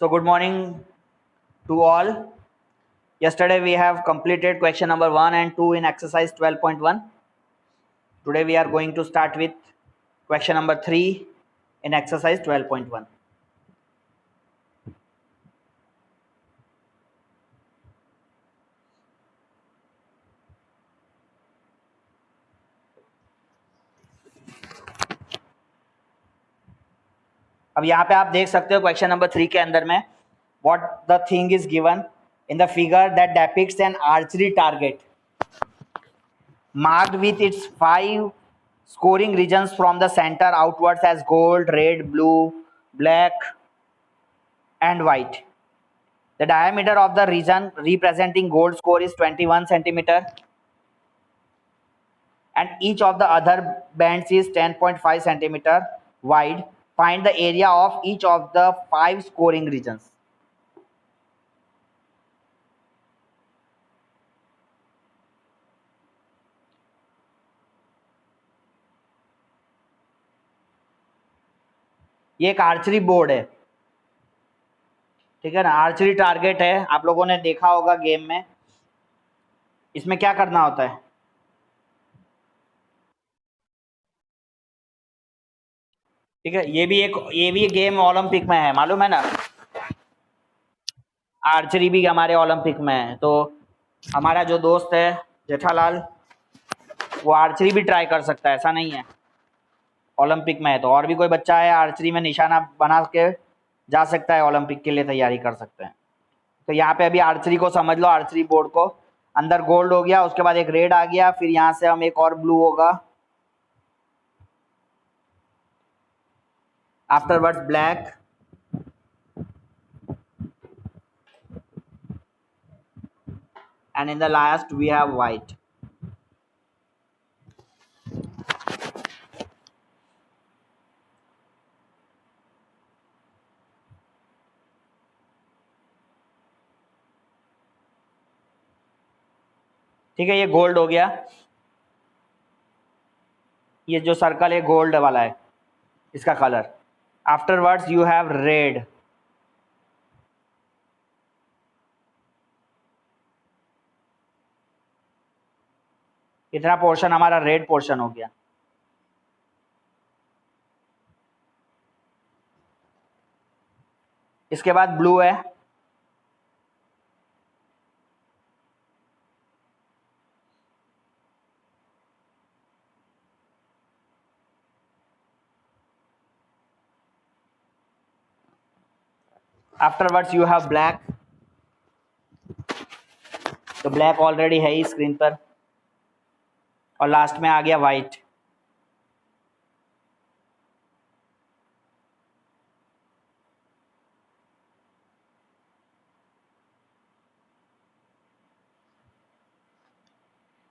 So good morning to all. Yesterday we have completed question number 1 and 2 in exercise 12.1. Today we are going to start with question number 3 in exercise 12.1. अब यहाँ पे आप देख सकते हो question number 3 के अंदर में what the thing is given in the figure that depicts an archery target marked with its 5 scoring regions from the center outwards as gold, red, blue, black and white. The diameter of the region representing gold score is 21 centimeter and each of the other bands is 10.5 centimeter wide. Find the area of each of the 5 scoring regions. ये एक archery board है, ठीक है ना। Archery target है, आप लोगों ने देखा होगा गेम में। इसमें क्या करना होता है, ठीक है। ये भी गेम ओलंपिक में है, मालूम है ना। आर्चरी भी हमारे ओलंपिक में है। तो हमारा जो दोस्त है जेठालाल, वो आर्चरी भी ट्राई कर सकता है, ऐसा नहीं है। ओलंपिक में है तो और भी कोई बच्चा है आर्चरी में निशाना बना के जा सकता है, ओलंपिक के लिए तैयारी कर सकते हैं। तो यहाँ पे अभी आर्चरी को समझ लो, आर्चरी बोर्ड को। अंदर गोल्ड हो गया, उसके बाद एक रेड आ गया, फिर यहाँ से हम एक और ब्लू होगा, afterwards black, and in the last we have white. ठीक है, ये गोल्ड हो गया। ये जो सर्कल है गोल्ड वाला है, इसका colour. Afterwards you have read, इतना पोर्शन हमारा रेड पोर्शन हो गया। इसके बाद ब्लू है, आफ्टरवर्ड्स यू हैव ब्लैक। तो ब्लैक ऑलरेडी है ही स्क्रीन पर, और लास्ट में आ गया वाइट।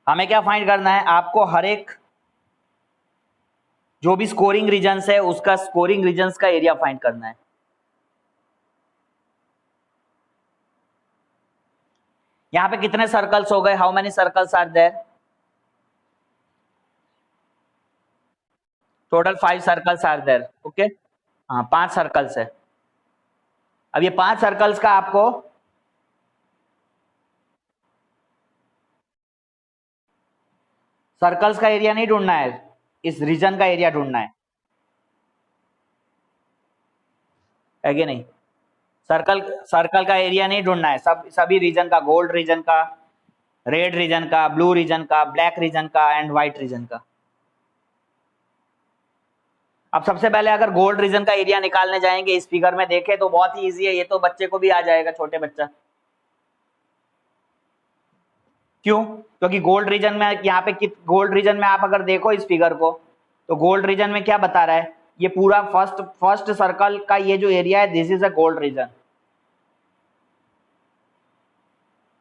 हमें क्या फाइंड करना है, आपको हर एक जो भी स्कोरिंग रीजन्स है उसका स्कोरिंग रीजन्स का एरिया फाइंड करना है। यहाँ पे कितने सर्कल्स हो गए, how many circles are there? Total 5 circles are there, okay. हाँ, 5 सर्कल्स है। अब ये 5 सर्कल्स का आपको सर्कल्स का एरिया नहीं ढूंढना है, इस रीजन का एरिया ढूंढना है कि नहीं? सर्कल का एरिया नहीं ढूंढना है, सभी रीजन का, गोल्ड रीजन का, रेड रीजन का, ब्लू रीजन का, ब्लैक रीजन का एंड व्हाइट रीजन का। अब सबसे पहले अगर गोल्ड रीजन का एरिया निकालने जाएंगे, इस फिगर में देखें तो बहुत ही इजी है, ये तो बच्चे को भी आ जाएगा, छोटे बच्चा। क्यों? क्योंकि गोल्ड रीजन में यहाँ पे गोल्ड रीजन में आप अगर देखो इस फिगर को, तो गोल्ड रीजन में क्या बता रहा है, ये पूरा फर्स्ट सर्कल का ये जो एरिया है, this is a gold reason.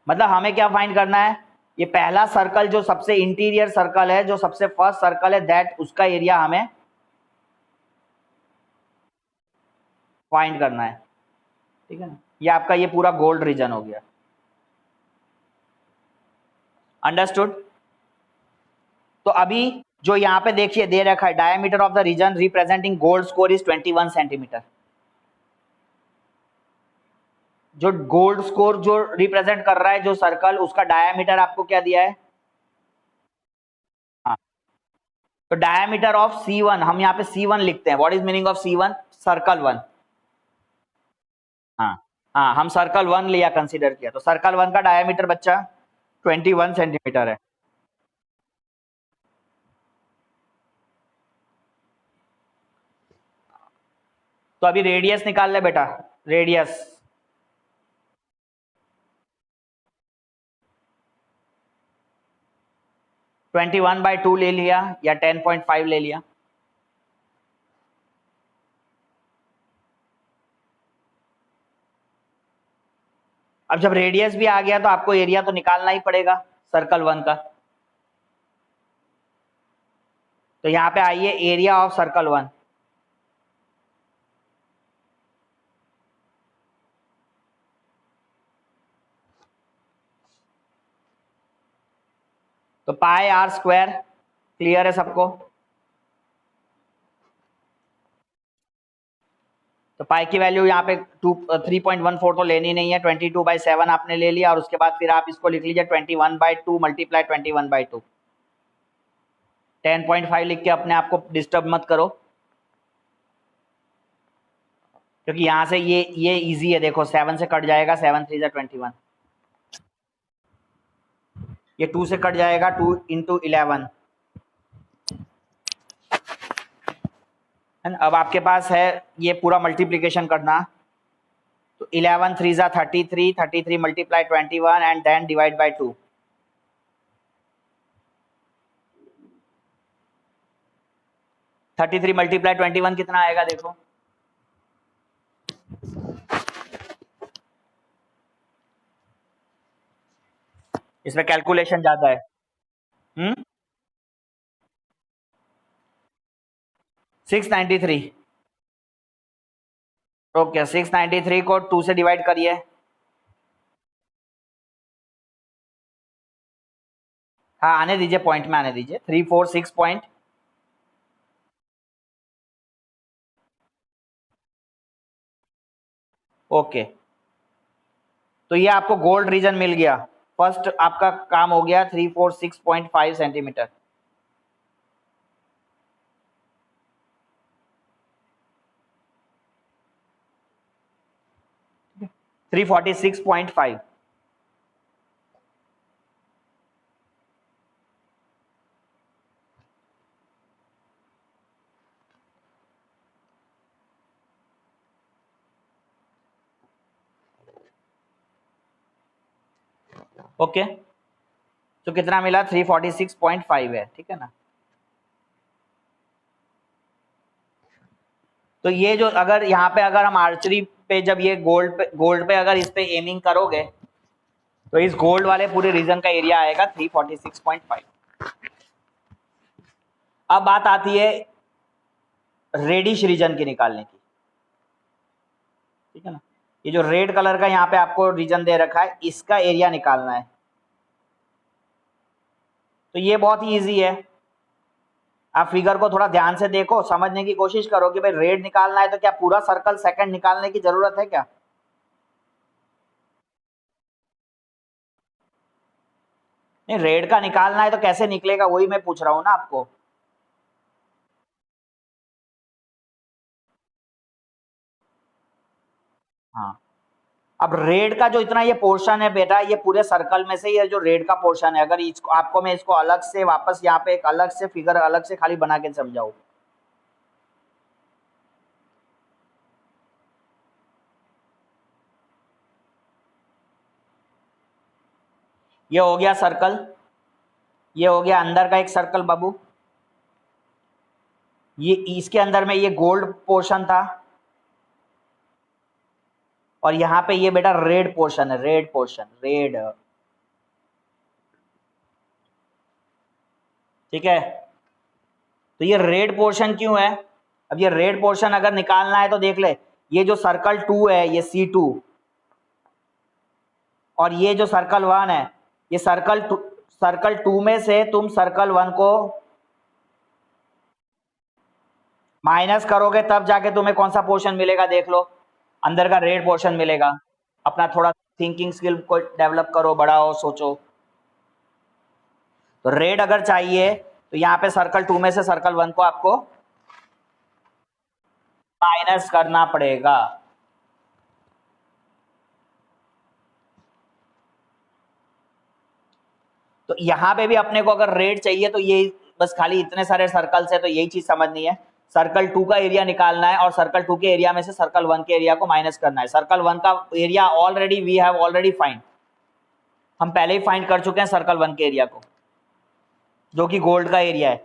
मतलब हमें क्या फाइंड करना है, ये पहला सर्कल जो सबसे इंटीरियर सर्कल है, जो सबसे फर्स्ट सर्कल है, दैट उसका एरिया हमें फाइंड करना है, ठीक है ना। ये आपका ये पूरा गोल्ड रीजन हो गया, अंडरस्टूड। तो अभी जो यहाँ पे देखिए दे रखा है, diameter of the region representing gold score is 21 centimetre. जो गोल्ड स्कोर जो रिप्रेजेंट कर रहा है जो सर्कल, उसका डायामीटर आपको क्या दिया है? हाँ, तो डायामीटर ऑफ C1, हम यहाँ पे C1 लिखते हैं। What is meaning of C1? Circle 1। हाँ हाँ, हम सर्कल 1 लिया, कंसीडर किया, तो सर्कल 1 का डायामीटर बच्चा 21 सेंटीमीटर है। तो अभी रेडियस निकाल ले बेटा, radius. Twenty one by two ले लिया या 10.5 ले लिया? अब जब रेडियस भी आ गया तो आपको एरिया तो निकालना ही पड़ेगा सर्कल 1 का। तो यहाँ पे आइए, एरिया ऑफ सर्कल 1। तो पाई आर स्क्वायर, क्लियर है सबको? तो पाई की वैल्यू यहाँ पे 3.14 तो लेनी नहीं है, 22/7 आपने ले लिया, और उसके बाद फिर आप इसको लिख लीजिए 21/2 मल्टीप्लाई 21/2। 10.5 लिख के अपने आप को डिस्टर्ब मत करो, क्योंकि यहाँ से ये इजी है। देखो 7 से कट जाएगा, 7 3 21, ये 2 से कट जाएगा, 2 × 11। अब आपके पास है ये पूरा मल्टीप्लीकेशन करना, तो 11 3 33, 33 multiply 21 and then divide by 2। 33 multiply 21 कितना आएगा देखो? इसमें कैलकुलेशन ज्यादा है। 693। ओके, 693 को 2 से डिवाइड करिए। हाँ, आने दीजिए, पॉइंट में आने दीजिए। 346 पॉइंट। ओके, तो ये आपको गोल्ड रीजन मिल गया। फर्स्ट आपका काम हो गया 346.5 सेंटीमीटर। । 346.5। ओके, तो कितना मिला? 346.5 है, ठीक है ना? तो ये जो अगर यहाँ पे अगर हम आर्चरी पे जब ये गोल्ड पे अगर इस पे एमिंग करोगे तो इस गोल्ड वाले पूरे रीजन का एरिया आएगा 346.5। अब बात आती है रेडिश रीजन की निकालने की, ठीक है ना? ये जो रेड कलर का यहाँ पे आपको रीजन दे रखा है, इसका एरिया निकालना है। तो ये बहुत ही ईजी है। आप फिगर को थोड़ा ध्यान से देखो, समझने की कोशिश करो कि भाई रेड निकालना है तो क्या पूरा सर्कल सेकंड निकालने की जरूरत है क्या? नहीं, रेड का निकालना है तो कैसे निकलेगा, वही मैं पूछ रहा हूं ना आपको। हाँ, अब रेड का जो इतना ये पोर्शन है बेटा, ये पूरे सर्कल में से ये जो रेड का पोर्शन है, अगर इसको आपको मैं इसको अलग से वापस यहाँ पे एक अलग से फिगर अलग से खाली बना के समझाऊं, ये हो गया सर्कल, ये हो गया अंदर का एक सर्कल बाबू, ये इसके अंदर में ये गोल्ड पोर्शन था, और यहाँ पे ये बेटा रेड पोर्शन है, रेड पोर्शन, रेड, ठीक है? तो ये रेड पोर्शन क्यों है? अब ये रेड पोर्शन अगर निकालना है तो देख ले, ये जो सर्कल 2 है ये C2, और ये जो सर्कल 1 है ये सर्कल 2 में से तुम सर्कल 1 को माइनस करोगे तब जाके तुम्हें कौन सा पोर्शन मिलेगा, देख लो, अंदर का रेड पोर्शन मिलेगा। अपना थोड़ा थिंकिंग स्किल को डेवलप करो, बढ़ाओ, सोचो। तो रेड अगर चाहिए तो यहाँ पे सर्कल 2 में से सर्कल 1 को आपको माइनस करना पड़ेगा। तो यहां पे भी अपने को अगर रेड चाहिए तो ये बस खाली इतने सारे सर्कल से, तो यही चीज समझनी है, सर्कल 2 का एरिया निकालना है और सर्कल 2 के एरिया में से सर्कल 1 के एरिया को माइनस करना है। सर्कल 1 का area already we have already find, हम पहले ही फाइंड कर चुके हैं सर्कल 1 के एरिया को, जो कि गोल्ड का एरिया है।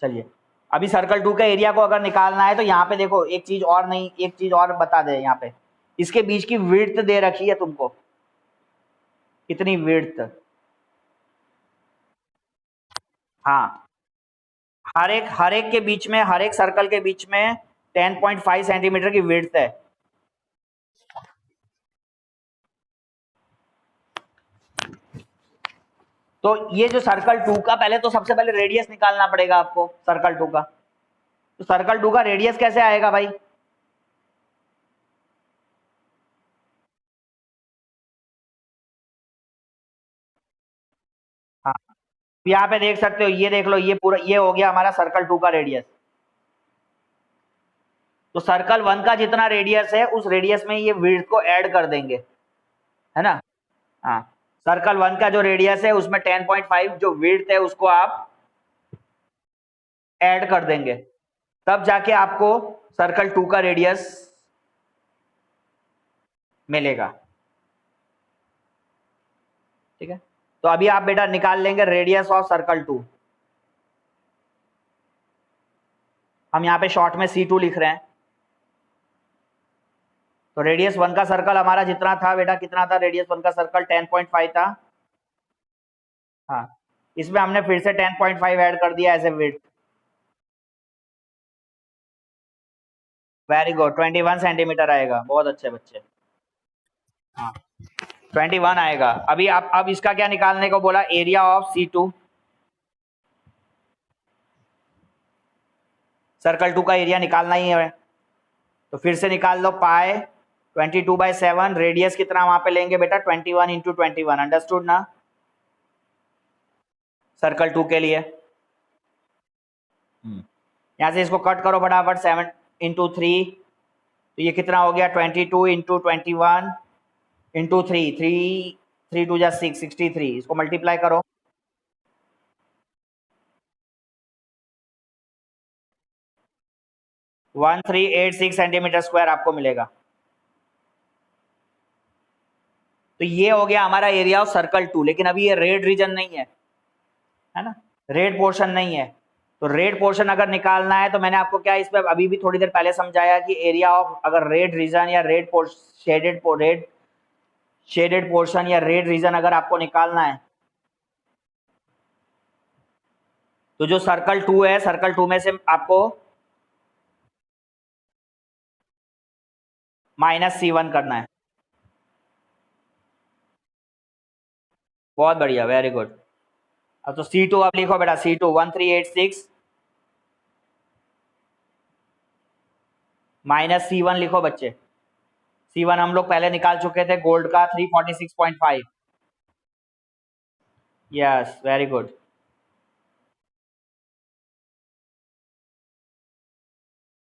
चलिए अभी सर्कल 2 का एरिया को अगर निकालना है तो यहाँ पे देखो एक चीज और, नहीं एक चीज और बता दे, यहाँ पे इसके बीच की विड्थ दे रखी है तुमको, कितनी विड्थ। हाँ, हर एक के बीच में, हर एक सर्कल के बीच में 10.5 सेंटीमीटर की विड्थ है। तो ये जो सर्कल 2 का, पहले तो सबसे पहले रेडियस निकालना पड़ेगा आपको सर्कल 2 का। तो सर्कल 2 का रेडियस कैसे आएगा भाई? हाँ, यहाँ पे देख सकते हो, ये देख लो, ये पूरा ये हो गया हमारा सर्कल 2 का रेडियस। तो सर्कल 1 का जितना रेडियस है उस रेडियस में ये विड्थ को ऐड कर देंगे, है ना। हाँ, सर्कल 1 का जो रेडियस है उसमें 10.5 जो विड्थ है उसको आप ऐड कर देंगे, तब जाके आपको सर्कल 2 का रेडियस मिलेगा। ठीक है, तो अभी आप बेटा निकाल लेंगे रेडियस ऑफ सर्कल 2। हम यहाँ पे शॉर्ट में C2 लिख रहे हैं। तो रेडियस 1 का सर्कल हमारा जितना था बेटा, कितना था रेडियस 1 का सर्कल? 10.5 था। हाँ, इसमें हमने फिर से 10.5 ऐड कर दिया as a width. Very good, 21 centimetre आएगा, बहुत अच्छे बच्चे। हाँ, 21 आएगा। अभी आप अब इसका क्या निकालने को बोला? Area of C2। सर्कल 2 का एरिया निकालना ही है, तो फिर से निकाल लो पाई 22/7। रेडियस कितना वहां पे लेंगे बेटा? 21 इंटू 21, अंडरस्टूड ना, सर्कल 2 के लिए। यहां से इसको कट करो फटाफट, 7 इंटू 3, तो ये कितना हो गया? 22 इंटू 21 इंटू 3, 3 2 जा 6, 63। इसको मल्टीप्लाई करो, 1386 सेंटीमीटर स्क्वायर आपको मिलेगा। तो ये हो गया हमारा एरिया ऑफ सर्कल 2। लेकिन अभी ये रेड रीजन नहीं है ना, रेड पोर्शन नहीं है। तो रेड पोर्शन अगर निकालना है तो मैंने आपको क्या इस पर अभी भी थोड़ी देर पहले समझाया कि एरिया ऑफ अगर रेड रीजन या रेड शेडेड पोर्शन या रेड रीजन अगर आपको निकालना है, तो जो सर्कल 2 है, सर्कल 2 में से आपको -C1 करना है। बहुत बढ़िया, वेरी गुड। अब तो C2 आप लिखो बेटा, C2 1386 -C1 लिखो बच्चे। C1 हम लोग पहले निकाल चुके थे, गोल्ड का 346.5। Yes, very good.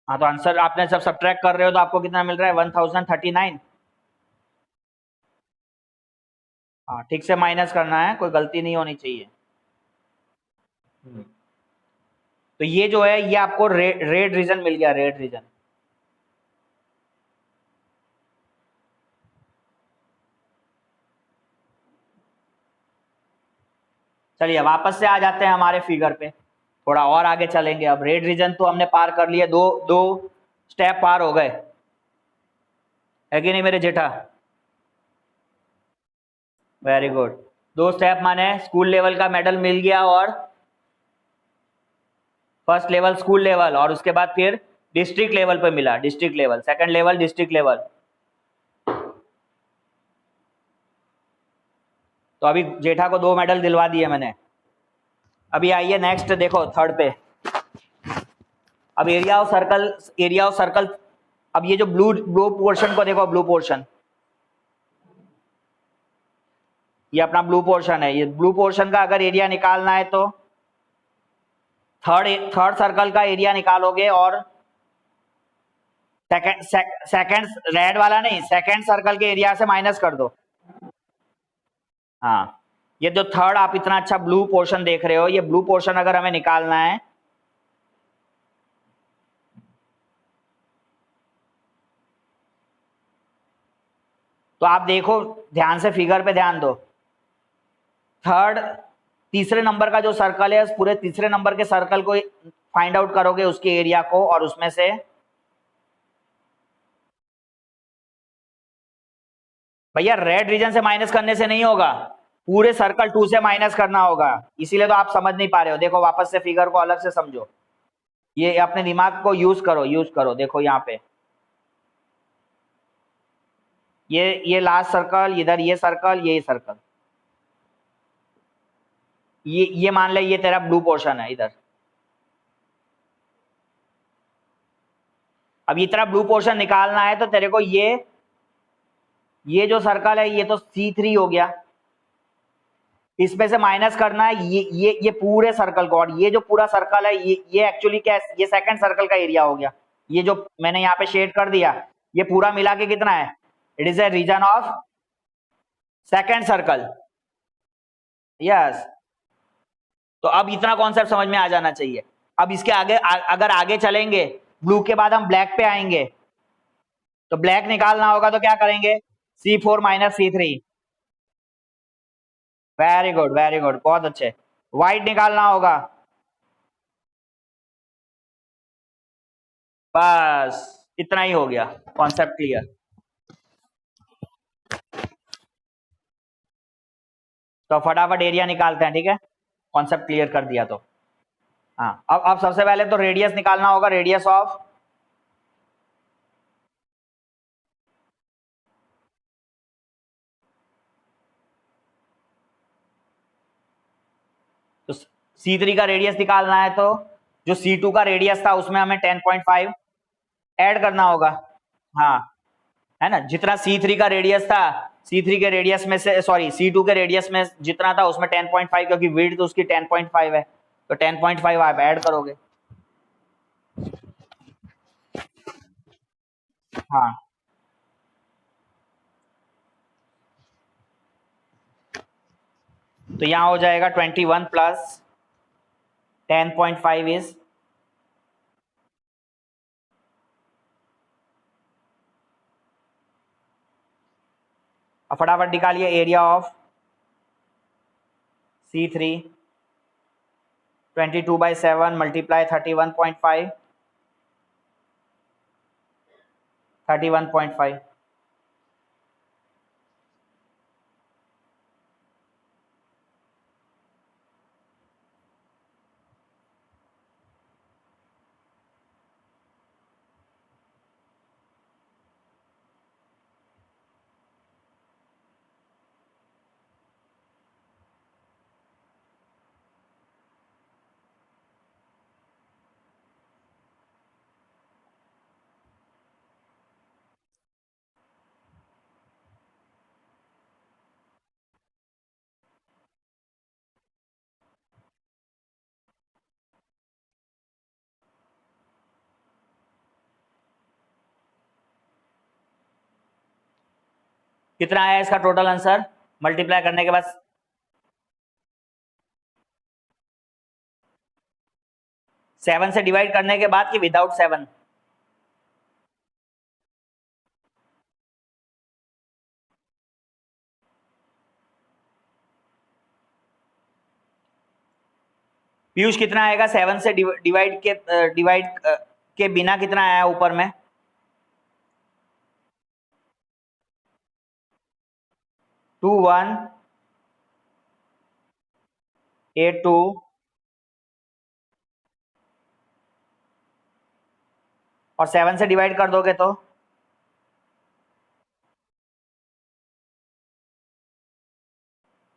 हाँ, तो आंसर आपने जब सब्ट्रैक्ट कर रहे हो तो आपको कितना मिल रहा है? 1039। हाँ, ठीक से माइनस करना है, कोई गलती नहीं होनी चाहिए। तो ये जो है ये आपको रेड रीजन मिल गया, रेड रीजन। चलिए वापस से आ जाते हैं हमारे फिगर पे, थोड़ा और आगे चलेंगे। अब रेड रीजन तो हमने पार कर लिए, दो दो स्टेप पार हो गए, है कि नहीं मेरे जेठा? Very good. दो स्टेप माने स्कूल लेवल का मेडल मिल गया, और फर्स्ट लेवल स्कूल लेवल, और उसके बाद फिर डिस्ट्रिक्ट लेवल पे मिला, district level, second level district level. तो अभी जेठा को 2 मेडल दिलवा दिए मैंने। अभी आइए नेक्स्ट, देखो थर्ड पे। अब एरिया ऑफ सर्कल, अब ये जो ब्लू पोर्शन को देखो, ब्लू पोर्शन, ये अपना ब्लू पोर्शन है, ये ब्लू पोर्शन का अगर एरिया निकालना है तो थर्ड सर्कल का एरिया निकालोगे और सेकंड रेड वाला नहीं, सेकंड सर्कल के एरिया से माइनस कर दो। हाँ, ये जो थर्ड आप इतना अच्छा ब्लू पोर्शन देख रहे हो, ये ब्लू पोर्शन अगर हमें निकालना है तो आप देखो ध्यान से, फिगर पे ध्यान दो। तीसरे नंबर का जो सर्कल है, उस पूरे तीसरे नंबर के सर्कल को फाइंड आउट करोगे, उसके एरिया को, और उसमें से भैया रेड रीजन से माइनस करने से नहीं होगा, पूरे सर्कल 2 से माइनस करना होगा, इसीलिए तो आप समझ नहीं पा रहे हो। देखो वापस से फिगर को अलग से समझो, ये अपने दिमाग को यूज करो। देखो यहाँ पे ये लास्ट सर्कल, इधर ये सर्कल, ये सर्कल, ये मान ले ये तेरा ब्लू पोर्शन है इधर। अब ये तेरा ब्लू पोर्शन निकालना है तो तेरे को ये जो सर्कल है ये तो C3 हो गया, इसमें से माइनस करना है ये पूरे सर्कल को, और ये जो पूरा सर्कल है ये एक्चुअली क्या है, ये सेकंड सर्कल का एरिया हो गया। ये जो मैंने यहाँ पे शेड कर दिया, ये पूरा मिला के कितना है, it is a region of second circle. Yes, तो अब इतना कॉन्सेप्ट समझ में आ जाना चाहिए। अब इसके आगे अगर आगे चलेंगे, ब्लू के बाद हम ब्लैक पे आएंगे, तो ब्लैक निकालना होगा तो क्या करेंगे, C4 minus C3। Very good, बहुत अच्छे। व्हाइट निकालना होगा, बस इतना ही हो गया, कॉन्सेप्ट क्लियर। तो फटाफट एरिया निकालते हैं, ठीक है, कॉन्सेप्ट क्लियर कर दिया तो। हाँ, अब सबसे पहले तो रेडियस निकालना होगा, रेडियस ऑफ, तो C3 का रेडियस निकालना है तो जो C2 का रेडियस था उसमें हमें 10.5 ऐड करना होगा। हाँ, है ना, जितना C3 का रेडियस था, C3 के रेडियस में से, सॉरी C2 के रेडियस में जितना था उसमें 10.5, क्योंकि विड्थ तो उसकी 10.5 है, तो 10.5 आप ऐड करोगे। हाँ, तो यहाँ हो जाएगा 21 प्लस 10.5 इज, फटाफट निकालिए एरिया ऑफ C3, 22/7 मल्टीप्लाई 31.5, 31.5। कितना आया इसका टोटल आंसर मल्टीप्लाई करने के बाद, 7 से डिवाइड करने के बाद कि विदाउट 7? पीयूष कितना आएगा 7 से डिवाइड के बिना, कितना आया ऊपर में? 2182, और 7 से डिवाइड कर दोगे तो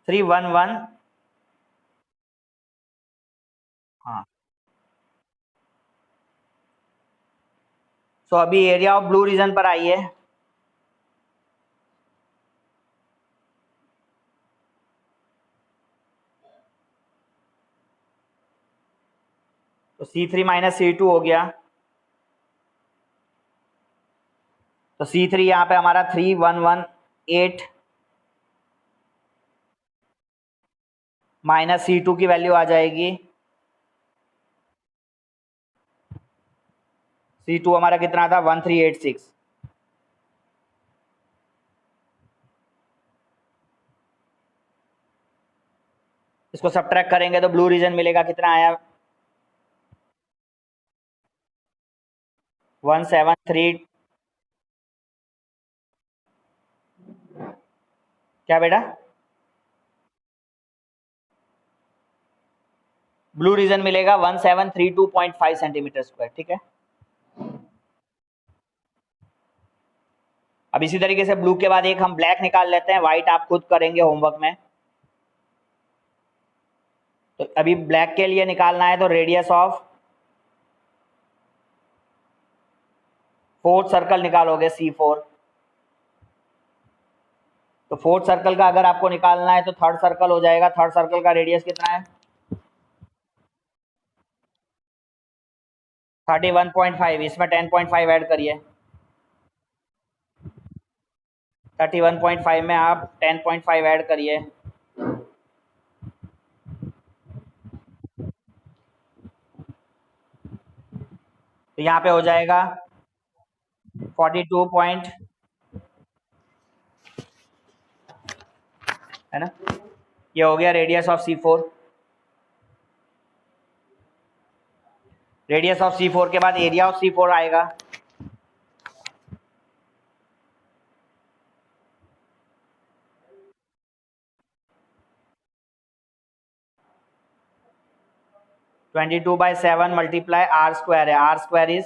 311। हाँ, सो अभी एरिया ऑफ ब्लू रीजन पर आइए। तो C3 माइनस C2 हो गया। तो C3 यहाँ पे हमारा 3118 माइनस C2 की वैल्यू आ जाएगी। C2 हमारा कितना था 1386। इसको सब्ट्रैक्ट करेंगे तो ब्लू रीजन मिलेगा, कितना आया 173। क्या बेटा? ब्लू रीजन मिलेगा 1732.5 सेंटीमीटर स्क्वायर। ठीक है, अब इसी तरीके से ब्लू के बाद एक हम ब्लैक निकाल लेते हैं, व्हाइट आप खुद करेंगे होमवर्क में। तो अभी ब्लैक के लिए निकालना है तो रेडियस ऑफ फोर्थ सर्कल निकालोगे C4। तो फोर्थ सर्कल का अगर आपको निकालना है तो थर्ड सर्कल हो जाएगा। थर्ड सर्कल का रेडियस कितना है 31.5। इसमें 10.5 ऐड करिए। 31.5 में आप 10.5 ऐड करिए। तो यहाँ पे हो जाएगा 42 पॉइंट, है ना। ये हो गया radius of C4। Radius of C4 के बाद एरिया ऑफ C4 आएगा। Twenty two by 7 multiply R square है। R square is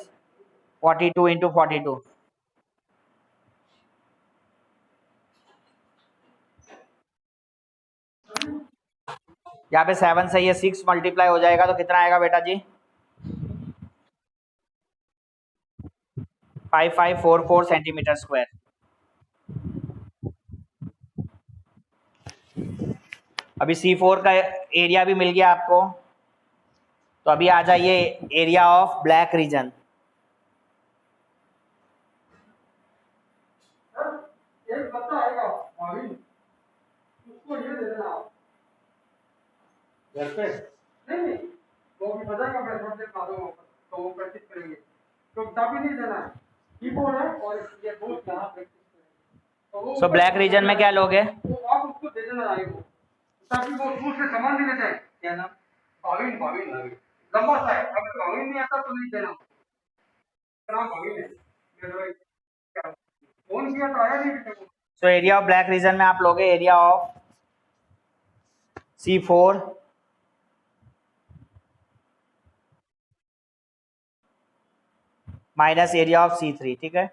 42 into 42। यहाँ पे 7 से ये 6 मल्टीप्लाई हो जाएगा तो कितना आएगा बेटा जी 5544 सेंटीमीटर स्क्वायर। अभी C4 का एरिया भी मिल गया आपको। तो अभी आ जाइए एरिया ऑफ ब्लैक रीजन। एक बच्चा आएगा उसको ये दे देना घर पे। नहीं वो भी बताएगा, मैं सबसे खा दूंगा तो वो प्रैक्टिस करेंगे। तो तभी नहीं देना है, कीबोर्ड है और ये बहुत यहाँ प्रैक्टिस करेंगे। सो ब्लैक रीजन में क्या लोगे तो आप उसको दे देना आएगा ताकि वो दूसरे सामान देना चाहे। क्या नाम भाविन? भाविन लंबा सा है, अगर भाविन नहीं आता तो नहीं देना। नाम भाविन है, फोन किया तो आया नहीं। So area of black reason में आप लोगे area of C4 minus area of C3। ठीक है,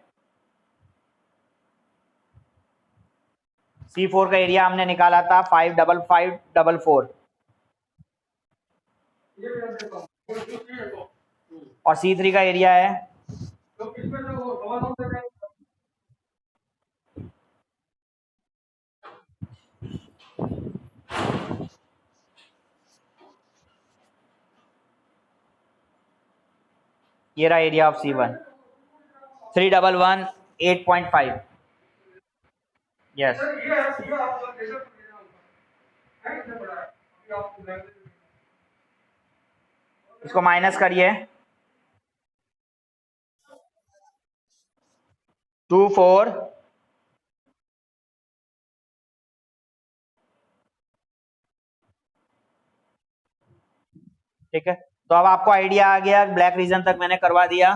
C4 का एरिया हमने निकाला था 55544 और C3 का एरिया है ये रहा एरिया ऑफ C1 3118.5। यस, इसको माइनस करिए 24। ठीक है, तो अब आपको आइडिया आ गया, ब्लैक रीजन तक मैंने करवा दिया।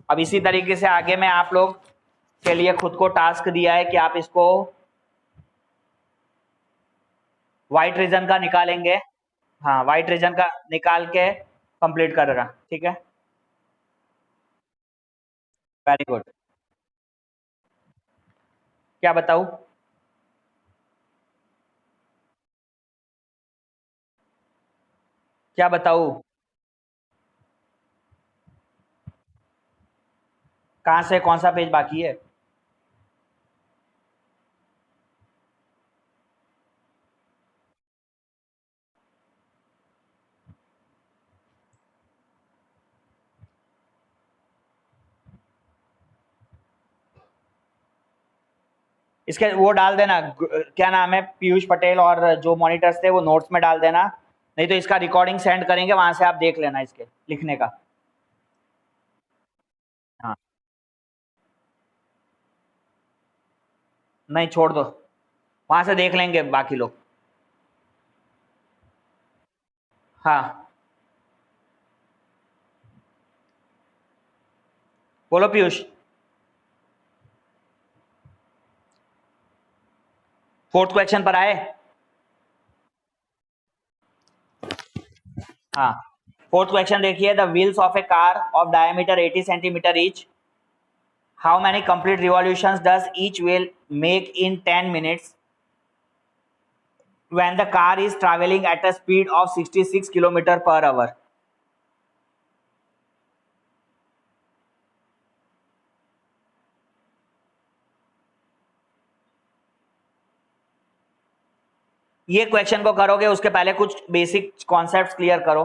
अब इसी तरीके से आगे मैं आप लोग के लिए खुद को टास्क दिया है कि आप इसको व्हाइट रीजन का निकालेंगे। हाँ, व्हाइट रीजन का निकाल के कंप्लीट करेगा। ठीक है, वेरी गुड। क्या बताऊं? क्या बताऊं? कहाँ से कौन सा पेज बाकी है? इसके वो डाल देना, क्या नाम है, पीयूष पटेल, और जो मॉनिटर्स थे वो नोट्स में डाल देना, नहीं तो इसका रिकॉर्डिंग सेंड करेंगे, वहां से आप देख लेना इसके लिखने का। हाँ, नहीं छोड़ दो, वहां से देख लेंगे बाकी लोग। हाँ, बोलो पीयूष। फोर्थ क्वेश्चन पर आए? हाँ, फोर्थ क्वेश्चन देखिए, the wheels of a car of diameter 80 centimetre each, how many complete revolutions does each wheel make in 10 minutes when the car is traveling at a speed of 66 km per hour? ये question को करोगे उसके पहले कुछ basic concepts clear करो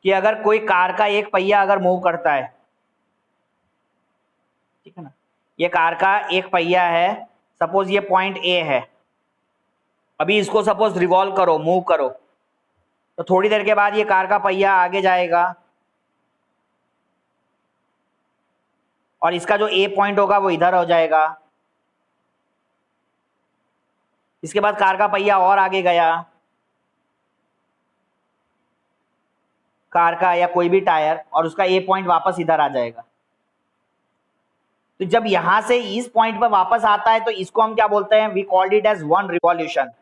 कि अगर कोई कार का एक पहिया अगर मूव करता है, ठीक है ना, ये कार का एक पहिया है, सपोज ये पॉइंट ए है, अभी इसको सपोज रिवॉल्व करो, मूव करो, तो थोड़ी देर के बाद ये कार का पहिया आगे जाएगा और इसका जो ए पॉइंट होगा वो इधर हो जाएगा, इसके बाद कार का पहिया और आगे गया, कार का या कोई भी टायर, और उसका ए पॉइंट वापस इधर आ जाएगा। तो जब यहां से इस पॉइंट पर वापस आता है तो इसको हम क्या बोलते हैं? We called it as one revolution.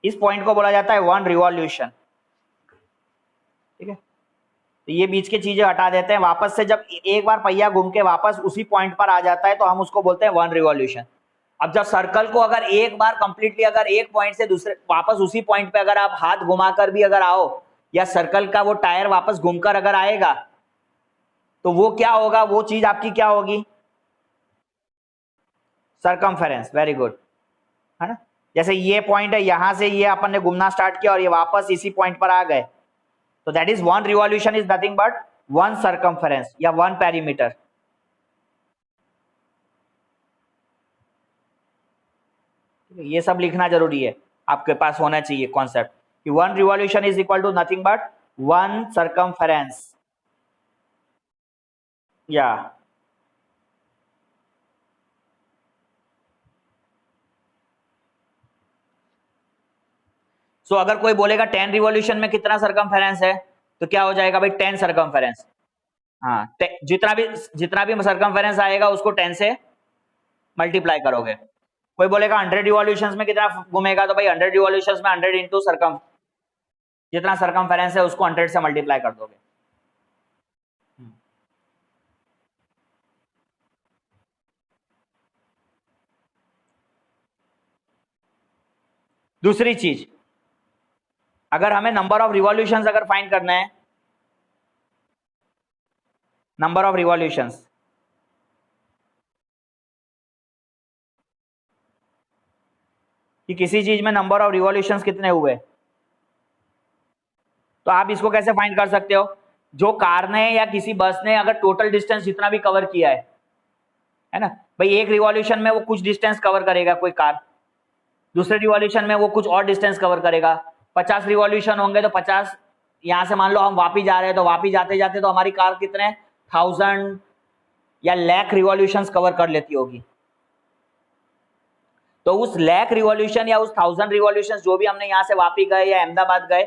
इस पॉइंट को बोला जाता है वन रिवॉल्यूशन, ठीक है। तो ये बीच की चीजें हटा देते हैं, वापस से जब एक बार पहिया घूम के वापस उसी पॉइंट पर आ जाता है तो हम उसको बोलते हैं वन रिवॉल्यूशन। अब जब सर्कल को अगर एक बार कंप्लीटली अगर एक पॉइंट से दूसरे वापस उसी पॉइंट पे अगर आप हाथ घुमाकर भी अगर आओ, या सर्कल का वो टायर वापस घूमकर अगर आएगा, तो वो क्या होगा, वो चीज आपकी क्या होगी? सरकमफेरेंस। वेरी गुड, है ना। जैसे ये पॉइंट है, यहां से ये अपन ने घूमना स्टार्ट किया और ये वापस इसी पॉइंट पर आ गए, तो that is one revolution is nothing but one circumference या वन पेरीमीटर। ये सब लिखना जरूरी है, आपके पास होना चाहिए कॉन्सेप्ट कि one revolution is equal to nothing but one circumference. या सो अगर कोई बोलेगा 10 रिवॉल्यूशन में कितना सरकमफेरेंस है, तो क्या हो जाएगा भाई? 10 सरकमफेरेंस। हाँ, जितना भी सरकमफेरेंस आएगा उसको 10 से मल्टीप्लाई करोगे। कोई बोलेगा 100 रिवॉल्यूशंस में कितना घूमेगा, तो भाई 100 रिवॉल्यूशंस में 100 इंटू सरकम, जितना सरकमफेरेंस है उसको 100 से मल्टीप्लाई कर दोगे। दूसरी चीज, अगर हमें नंबर ऑफ रिवॉल्यूशंस अगर फाइंड करना है, नंबर ऑफ रिवॉल्यूशंस, कि किसी चीज में नंबर ऑफ रिवॉल्यूशंस कितने हुए, तो आप इसको कैसे फाइंड कर सकते हो? जो कार ने या किसी बस ने अगर टोटल डिस्टेंस जितना भी कवर किया है ना, भाई एक रिवॉल्यूशन में वो कुछ डिस्टेंस कवर करेगा कोई कार, दूसरे रिवॉल्यूशन में वो कुछ और डिस्टेंस कवर करेगा। 50 रिवॉल्यूशन होंगे तो 50, यहां से मान लो हम वापिस जा रहे हैं तो वापिस जाते जाते तो हमारी कार कितने 1000 या लाख रिवॉल्यूशंस कवर कर लेती होगी। तो उस लाख रिवॉल्यूशन या उस 1000 रिवॉल्यूशन जो भी हमने यहां से वापी गए या अहमदाबाद गए,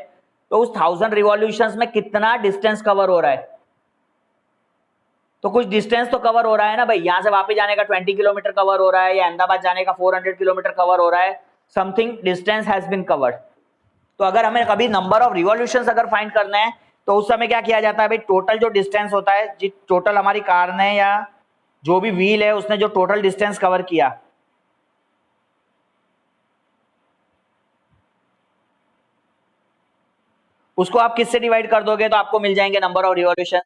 तो उस 1000 रिवॉल्यूशंस में कितना डिस्टेंस कवर हो रहा है? तो कुछ डिस्टेंस तो कवर हो रहा है ना भाई, यहां से वापस जाने का 20 किलोमीटर कवर हो रहा है, या अहमदाबाद जाने का 400 किलोमीटर कवर हो रहा है, something distance has been covered. तो अगर हमें कभी नंबर ऑफ रिवॉल्यूशंस अगर फाइंड करना है, तो उस समय क्या किया जाता है भाई? टोटल जो डिस्टेंस होता है, टोटल हमारी कार ने या जो भी व्हील है उसने जो टोटल डिस्टेंस कवर किया, उसको आप किससे डिवाइड कर दोगे तो आपको मिल जाएंगे नंबर ऑफ रिवॉल्यूशन,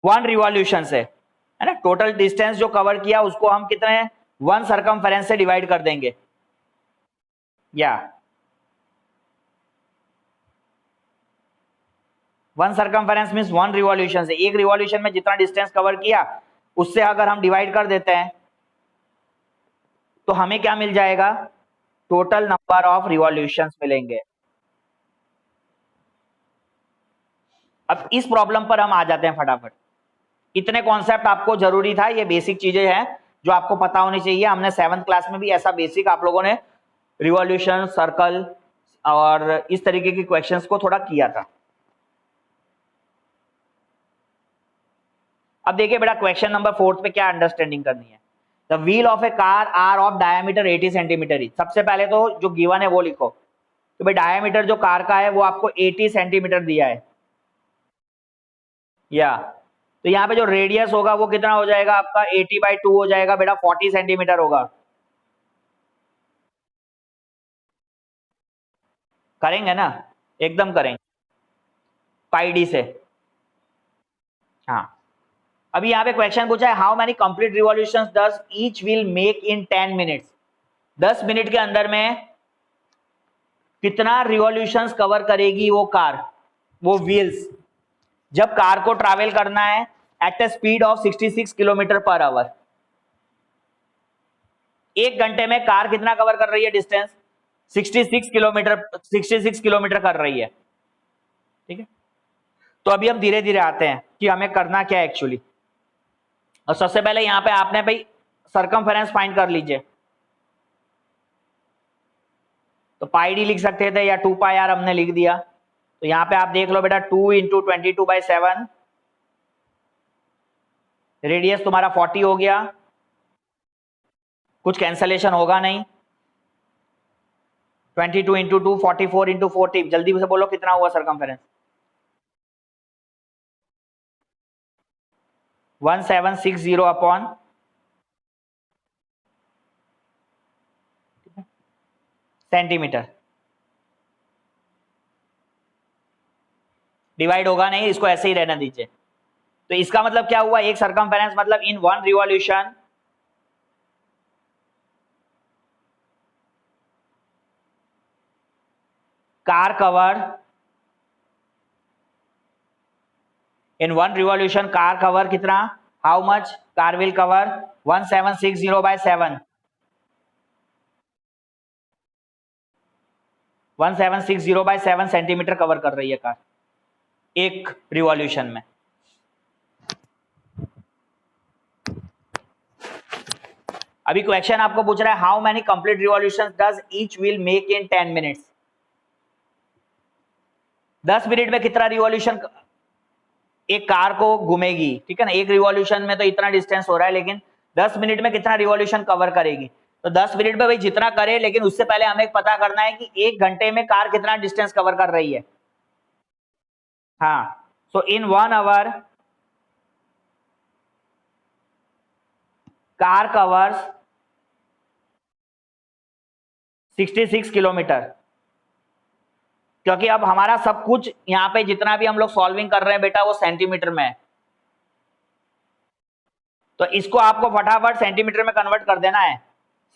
1 रिवॉल्यूशन से, है ना। टोटल डिस्टेंस जो कवर किया उसको हम कितने 1 सर्कमफेरेंस से डिवाइड कर देंगे, या 1 सर्कमफेरेंस मींस 1 रिवॉल्यूशन से, एक रिवॉल्यूशन में जितना डिस्टेंस कवर किया उससे अगर हम डिवाइड कर देते हैं तो हमें क्या मिल जाएगा, टोटल नंबर ऑफ रिवॉल्यूशंस मिलेंगे। अब इस प्रॉब्लम पर हम आ जाते हैं फटाफट। इतने कॉन्सेप्ट आपको जरूरी था, ये बेसिक चीजें हैं जो आपको पता होनी चाहिए। हमने 7th क्लास में भी ऐसा बेसिक आप लोगों ने रिवॉल्यूशन, सर्कल और इस तरीके के क्वेश्चंस को थोड़ा किया था। अब देखिए बेटा क्वेश्चन नंबर 4 पे क्या अंडरस्टैंडिंग करनी है। The wheel of a car are of diameter 80 centimetre ही। सबसे पहले तो जो गिवन है वो लिखो, तो भाई डायमीटर जो कार का है वो आपको 80 सेंटीमीटर दिया है, या तो यहाँ पे जो रेडियस होगा वो कितना हो जाएगा आपका 80/2 हो जाएगा बेटा, 40 सेंटीमीटर होगा। करेंगे ना, एकदम करेंगे पाई डी से। हाँ, अभी यहाँ पे क्वेश्चन पूछा है how many complete revolutions does each wheel make in 10 minutes. 10 minute के अंदर में कितना रिवॉल्यूशंस कवर करेगी वो कार, वो व्हील्स, जब कार को ट्रैवल करना है at a speed of 66 kilometre per hour. एक घंटे में कार कितना कवर कर रही है डिस्टेंस, 66 किलोमीटर, 66 किलोमीटर कर रही है, ठीक है। तो अभी हम धीरे धीरे आते हैं कि हमें करना क्या है एक्चुअली। और सबसे पहले यहां पे आपने भाई सर्कमफेरेंस फाइंड कर लीजिए, तो पाई डी लिख सकते थे या 2 पाई आर हमने लिख दिया। तो यहां पे आप देख लो बेटा 2 इंटू 22/7, रेडियस तुम्हारा 40 हो गया, कुछ कैंसलेशन होगा नहीं। 22 इंटू 2 44 इंटू 40, जल्दी से बोलो कितना हुआ सर्कमफेरेंस, 1760 अपॉन सेंटीमीटर। डिवाइड होगा नहीं, इसको ऐसे ही रहने दीजिए। तो इसका मतलब क्या हुआ, एक सर्कमफेरेंस मतलब इन 1 रिवॉल्यूशन कार कवर, इन 1 रिवॉल्यूशन कार कवर कितना, how much car will cover 1760/7, 1760/7 centimetre cover कर रही है कार एक रिवॉल्यूशन में। अभी क्वेश्चन आपको पूछ रहा है how many complete revolutions does each wheel make in 10 minutes. 10 minute में कितना रिवॉल्यूशन एक कार को घूमेगी, ठीक है ना। एक रिवॉल्यूशन में तो इतना डिस्टेंस हो रहा है, लेकिन 10 मिनट में कितना रिवॉल्यूशन कवर करेगी। तो 10 मिनट में भाई जितना करे, लेकिन उससे पहले हमें पता करना है कि एक घंटे में कार कितना डिस्टेंस कवर कर रही है। हाँ, सो इन 1 आवर कार कवर्स 66 किलोमीटर, क्योंकि अब हमारा सब कुछ यहाँ पे जितना भी हम लोग सॉल्विंग कर रहे हैं बेटा वो सेंटीमीटर में है, तो इसको आपको फटाफट सेंटीमीटर में कन्वर्ट कर देना है।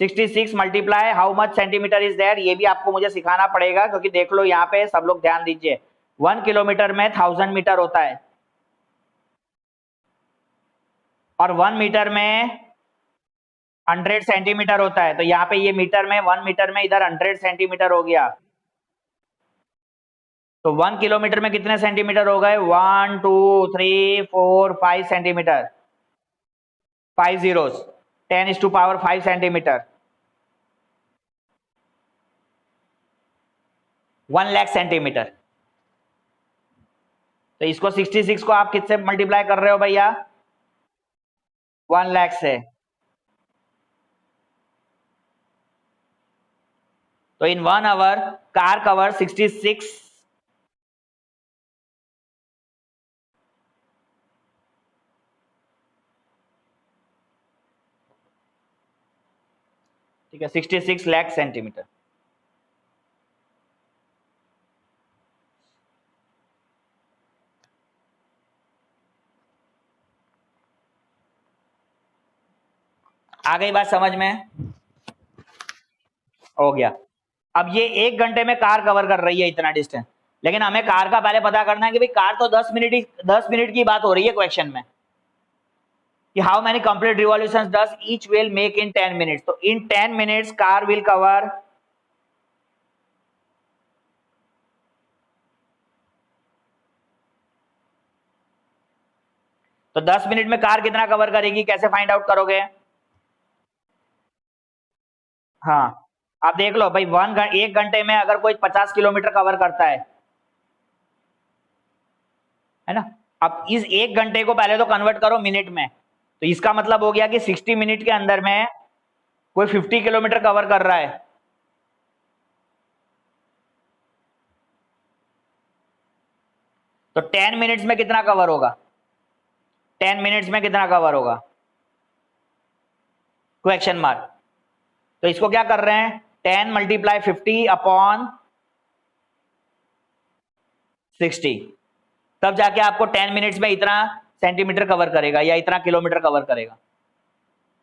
66 multiply how much centimetre is there, ये भी आपको मुझे सिखाना पड़ेगा, क्योंकि देख लो यहाँ पे सब लोग ध्यान दीजिए 1 किलोमीटर में 1000 मीटर होता है और 1 मीटर में 100 सेंटीमीटर होता है। तो यहाँ पे ये मीटर में 1 मीटर में इधर 100 सेंटीमीटर हो गया। तो 1 किलोमीटर में कितने सेंटीमीटर हो गए, 1 2 3 4 5 centimetre, 5 zeros, 10⁵ centimetre, 1 lakh centimetre. तो इसको 66 को आप किससे मल्टीप्लाई कर रहे हो भैया, 1 लाख से। तो इन 1 आवर कार कवर 66, ठीक है, 66 लाख सेंटीमीटर। आ गई बात समझ में? हो गया। अब ये 1 घंटे में कार कवर कर रही है इतना डिस्टेंस, लेकिन हमें कार का पहले पता करना है कि भाई कार तो 10 मिनट की बात हो रही है क्वेश्चन में कि how many complete revolutions does each wheel make in 10 minutes. तो इन 10 मिनट्स कार विल कवर, तो 10 मिनट में कार कितना कवर करेगी, कैसे फाइंड आउट करोगे? हाँ, आप देख लो भाई 1 घंटे में अगर कोई 50 किलोमीटर कवर करता है ना, अब इस 1 घंटे को पहले तो कन्वर्ट करो मिनट में, तो इसका मतलब हो गया कि 60 मिनट के अंदर में कोई 50 किलोमीटर कवर कर रहा है। तो 10 मिनट्स में कितना कवर होगा? 10 मिनट्स में कितना कवर होगा? Question mark. तो इसको क्या कर रहे हैं, 10 मल्टीप्लाई 50 अपॉन 60, तब जाके आपको 10 मिनट्स में इतना सेंटीमीटर कवर करेगा या इतना किलोमीटर कवर करेगा।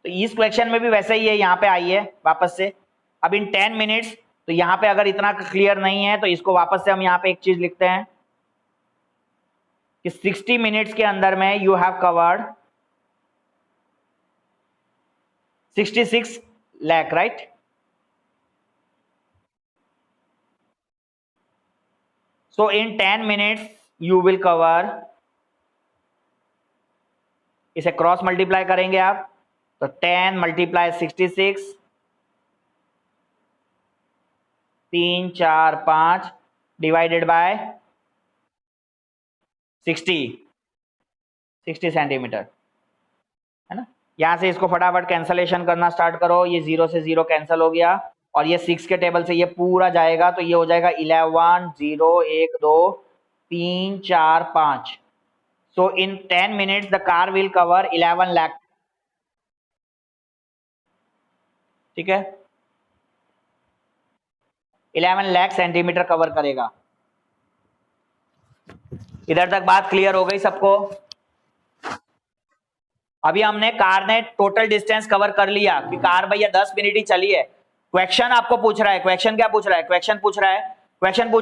तो इस क्वेश्चन में भी वैसे ही है, यहाँ पे आई है वापस से। अब इन 10 मिनट्स, तो यहाँ पे अगर इतना क्लियर नहीं है तो इसको वापस से हम यहाँ पे एक चीज लिखते हैं कि 60 मिनट्स के अंदर में you have covered 66 lakh, right? So in 10 minutes you will cover, इसे क्रॉस मल्टीप्लाई करेंगे आप, तो 10 मल्टीप्लाई 66, 3 4 5 डिवाइडेड बाय 60 सेंटीमीटर, है ना। यहां से इसको फटाफट कैंसलेशन करना स्टार्ट करो, ये 0 से 0 कैंसिल हो गया और ये 6 के टेबल से ये पूरा जाएगा, तो ये हो जाएगा 11 0 1 2 3 4 5। सो इन 10 minutes the car will cover 11 lakh, ठीक है, 11 लाख सेंटीमीटर कवर करेगा। इधर तक बात क्लियर हो गई सबको? अभी हमने कार ने टोटल डिस्टेंस कवर कर लिया कि कार भैया 10 मिनट ही चली है। क्वेश्चन आपको पूछ रहा है, क्वेश्चन क्या पूछ रहा है, क्वेश्चन पूछ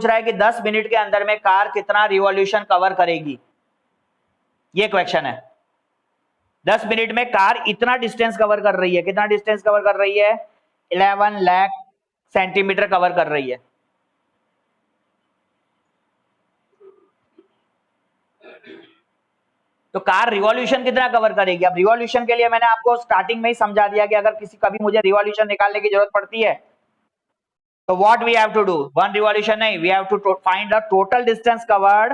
रहा है कि 10 मिनट के अंदर में कार कितना रिवॉल्यूशन कवर करेगी, ये क्वेश्चन है। 10 मिनट में कार इतना डिस्टेंस कवर कर रही है, कितना डिस्टेंस कवर कर रही है? 11 लाख सेंटीमीटर कवर कर रही है। तो कार रिवॉल्यूशन कितना कवर करेगी? अब रिवॉल्यूशन के लिए मैंने आपको स्टार्टिंग में ही समझा दिया कि अगर किसी कभी मुझे रिवॉल्यूशन निकालने की जरूरत पड़ती है तो what we have to do, one revolution नहीं, we have to find the total distance covered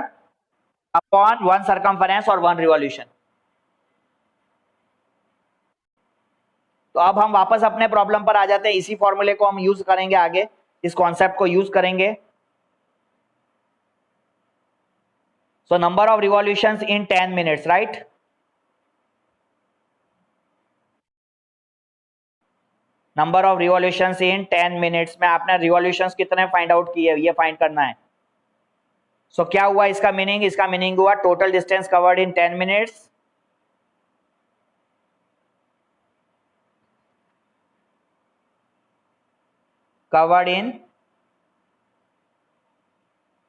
upon one circumference और वन रिवॉल्यूशन। तो अब हम वापस अपने प्रॉब्लम पर आ जाते हैं, इसी फॉर्मूले को हम यूज करेंगे आगे, इस कॉन्सेप्ट को यूज करेंगे। So number of revolutions in 10 minutes, right? Number of revolutions in 10 minutes में आपने रिवॉल्यूशंस कितने फाइंड आउट किए ये फाइंड करना है। सो क्या हुआ इसका मीनिंग? इसका मीनिंग हुआ total distance covered in 10 minutes covered in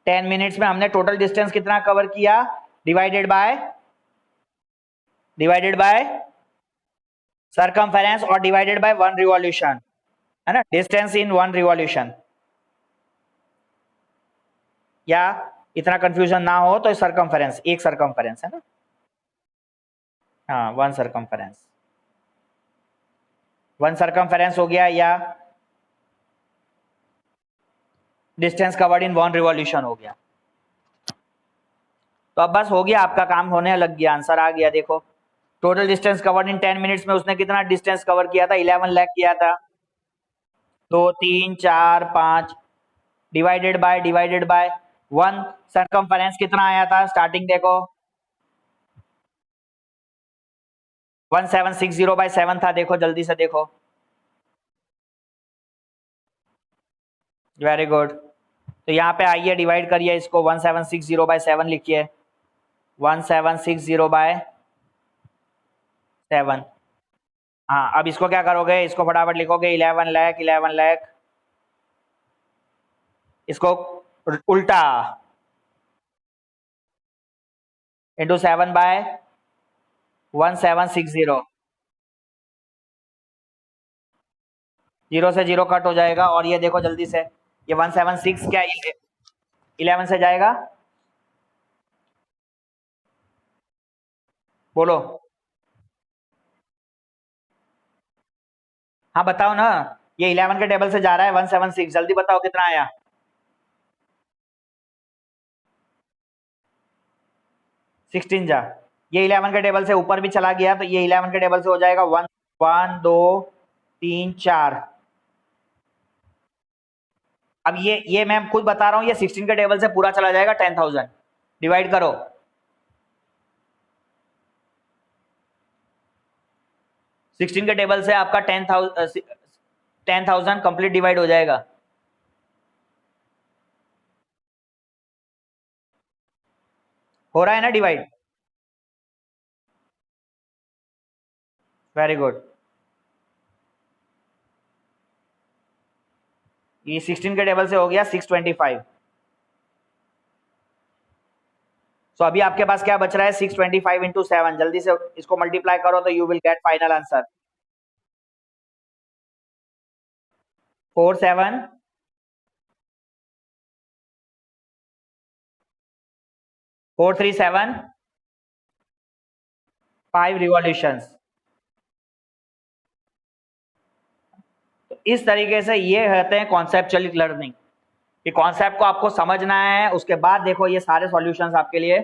10 minutes में हमने टोटल डिस्टेंस कितना कवर किया, डिवाइडेड बाय सर्कमफेरेंस और डिवाइडेड बाय वन रिवॉल्यूशन, है ना, डिस्टेंस इन वन रिवॉल्यूशन। या इतना कंफ्यूजन ना हो तो सर्कमफेरेंस, एक सर्कमफेरेंस है ना, हाँ वन सर्कमफेरेंस हो गया, या distance covered in one revolution हो गया। तो अब बस हो गया, आपका काम होने लग गया, आंसर आ गया। देखो total distance covered in 10 minutes में उसने कितना डिस्टेंस कवर किया था, 11 लाख किया था। 2 3 4 5 डिवाइडेड बाय वन सर्कमफेरेंस कितना आया था स्टार्टिंग, देखो 1760 बाय 7 था। देखो जल्दी से देखो, वेरी गुड। तो यहाँ पे आइए डिवाइड करिए इसको, 1760 बाय 7 लिखिए, 1760 बाय 7। हाँ, अब इसको क्या करोगे, इसको फटाफट लिखोगे 11 लाख 11 लाख, इसको उल्टा इंटू 7/1760, जीरो से जीरो कट हो जाएगा। और ये देखो जल्दी से, ये 176 क्या 11 से जाएगा, बोलो। हाँ बताओ ना, ये 11 के टेबल से जा रहा है 176, जल्दी बताओ कितना आया। 16 जा, ये 11 के टेबल से ऊपर भी चला गया तो ये 11 के टेबल से हो जाएगा 1 1 2 3 4। अब ये मैं खुद बता रहा हूँ, ये 16 के टेबल से पूरा चला जाएगा 10,000, डिवाइड करो। 16 के टेबल से आपका 10,000 कंप्लीट डिवाइड हो जाएगा। हो रहा है ना डिवाइड, वेरी गुड। ये 16 के टेबल से हो गया 625। सो अभी आपके पास क्या बच रहा है, 625 इंटू 7, जल्दी से इसको मल्टीप्लाई करो तो you will get final answer 47 437 5 revolutions. तो इस तरीके से ये कहते हैं कॉन्सेप्चुअल लर्निंग, कि कॉन्सेप्ट को आपको समझना है, उसके बाद देखो ये सारे सॉल्यूशंस आपके लिए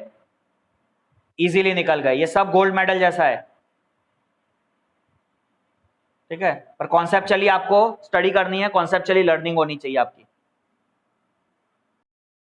इजीली निकल गए। ये सब गोल्ड मेडल जैसा है, ठीक है, पर कॉन्सेप्चुअली आपको स्टडी करनी है, कॉन्सेप्चुअली लर्निंग होनी चाहिए आपकी।